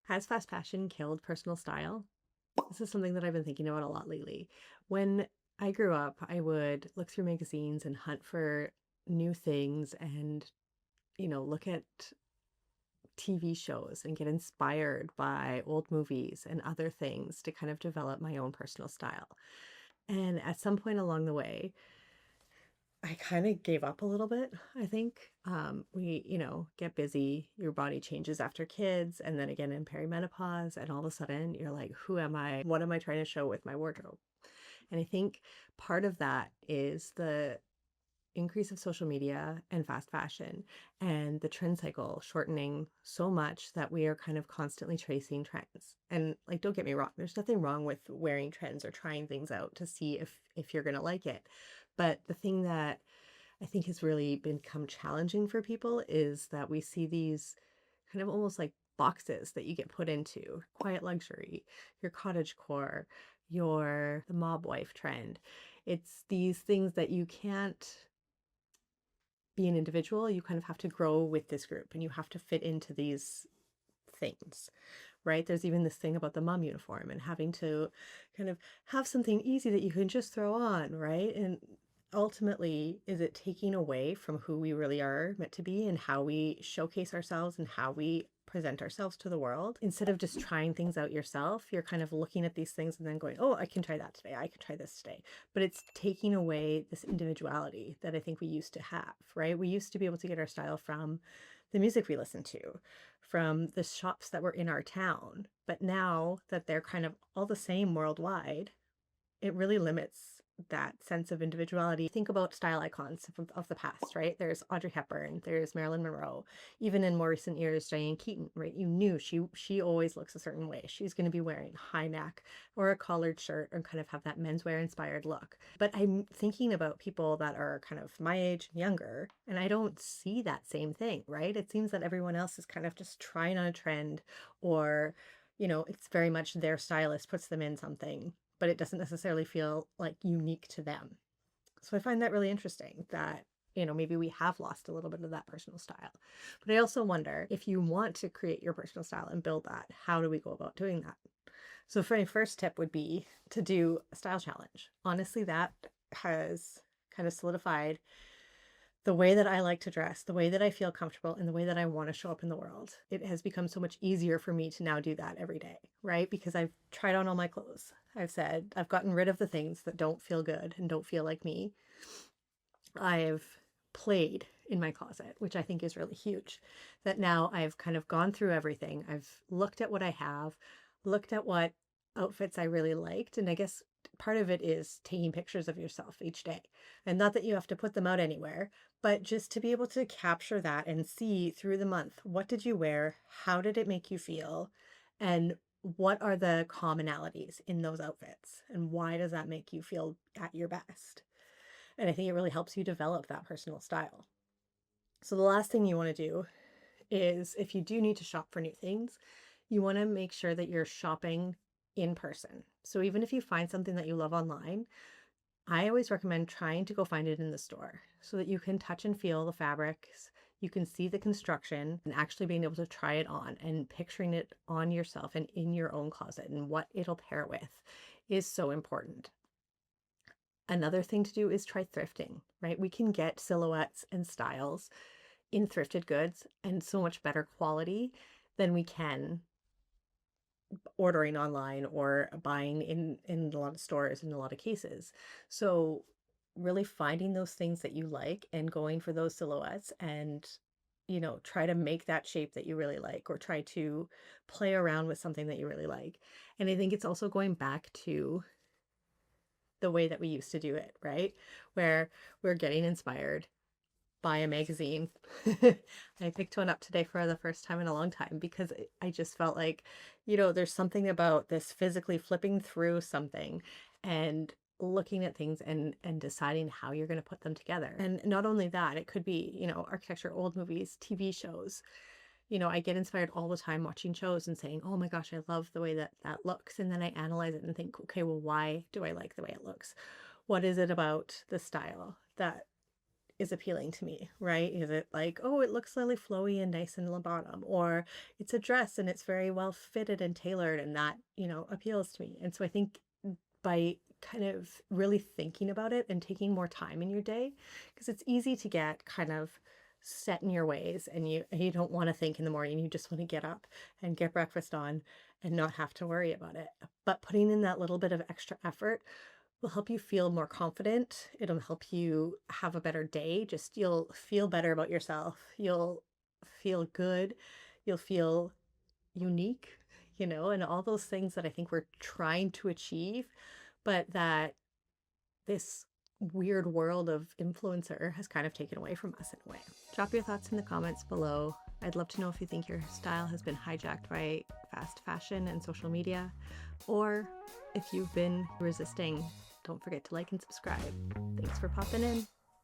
Has fast fashion killed personal style? This is something that I've been thinking about a lot lately. When I grew up, I would look through magazines and hunt for new things and, look at TV shows and get inspired by old movies and other things to kind of develop my own personal style. And at some point along the way, I kind of gave up a little bit, I think. We get busy, your body changes after kids, and then again in perimenopause, and all of a sudden you're like, who am I? What am I trying to show with my wardrobe? And I think part of that is the increase of social media and fast fashion and the trend cycle shortening so much that we are kind of constantly chasing trends. And like, don't get me wrong, there's nothing wrong with wearing trends or trying things out to see if you're going to like it. But the thing that I think has really become challenging for people is that we see these kind of almost like boxes that you get put into: quiet luxury, your cottagecore, your the mob wife trend. It's these things that you can't be an individual. You kind of have to grow with this group and you have to fit into these things, right? There's even this thing about the mom uniform and having to kind of have something easy that you can just throw on, right? And ultimately, is it taking away from who we really are meant to be and how we showcase ourselves and how we present ourselves to the world? Instead of just trying things out yourself, you're kind of looking at these things and then going, oh, I can try that today. I can try this today. But it's taking away this individuality that I think we used to have, right? We used to be able to get our style from the music we listened to, from the shops that were in our town. But now that they're kind of all the same worldwide, it really limits that sense of individuality. Think about style icons of the past, right? There's Audrey Hepburn, there's Marilyn Monroe, even in more recent years, Diane Keaton, right? You knew she always looks a certain way. She's going to be wearing high neck or a collared shirt and kind of have that menswear inspired look. But I'm thinking about people that are kind of my age and younger, and I don't see that same thing, right? It seems that everyone else is kind of just trying on a trend, or it's very much their stylist puts them in something, but it doesn't necessarily feel like unique to them. So I find that really interesting that, maybe we have lost a little bit of that personal style. But I also wonder, if you want to create your personal style and build that, how do we go about doing that? So for my first tip would be to do a style challenge. Honestly, that has kind of solidified the way that I like to dress, the way that I feel comfortable, and the way that I want to show up in the world. It has become so much easier for me to now do that every day, right? Because I've tried on all my clothes. I've said I've gotten rid of the things that don't feel good and don't feel like me. I've played in my closet, which I think is really huge. That now I've kind of gone through everything. I've looked at what I have, looked at what outfits I really liked. And I guess part of it is taking pictures of yourself each day. And not that you have to put them out anywhere, but just to be able to capture that and see through the month, what did you wear? How did it make you feel? And what are the commonalities in those outfits? And why does that make you feel at your best? And I think it really helps you develop that personal style. So the last thing you want to do is, if you do need to shop for new things, you want to make sure that you're shopping in person. So even if you find something that you love online, I always recommend trying to go find it in the store so that you can touch and feel the fabrics, you can see the construction, and actually being able to try it on and picturing it on yourself and in your own closet and what it'll pair with is so important. Another thing to do is try thrifting, right? We can get silhouettes and styles in thrifted goods and so much better quality than we can ordering online or buying in a lot of stores in a lot of cases. So really finding those things that you like and going for those silhouettes and try to make that shape that you really like, or try to play around with something that you really like. And I think it's also going back to the way that we used to do it, right? Where we're getting inspired by a magazine. I picked one up today for the first time in a long time because I just felt like, there's something about this physically flipping through something and looking at things and deciding how you're going to put them together. And not only that, it could be, architecture, old movies, TV shows. I get inspired all the time watching shows and saying, oh my gosh, I love the way that that looks. And then I analyze it and think, okay, well, why do I like the way it looks? What is it about the style that is appealing to me, right? Is it like, oh, it looks really flowy and nice in the bottom, or it's a dress and it's very well fitted and tailored, and that, appeals to me. And so I think by kind of really thinking about it and taking more time in your day, because it's easy to get kind of set in your ways, and you don't want to think in the morning. You just want to get up and get breakfast on and not have to worry about it. But putting in that little bit of extra effort will help you feel more confident. It'll help you have a better day. Just you'll feel better about yourself. You'll feel good. You'll feel unique, and all those things that I think we're trying to achieve, but that this weird world of influencer has kind of taken away from us in a way. Drop your thoughts in the comments below. I'd love to know if you think your style has been hijacked by fast fashion and social media, or if you've been resisting. Don't forget to like and subscribe. Thanks for popping in.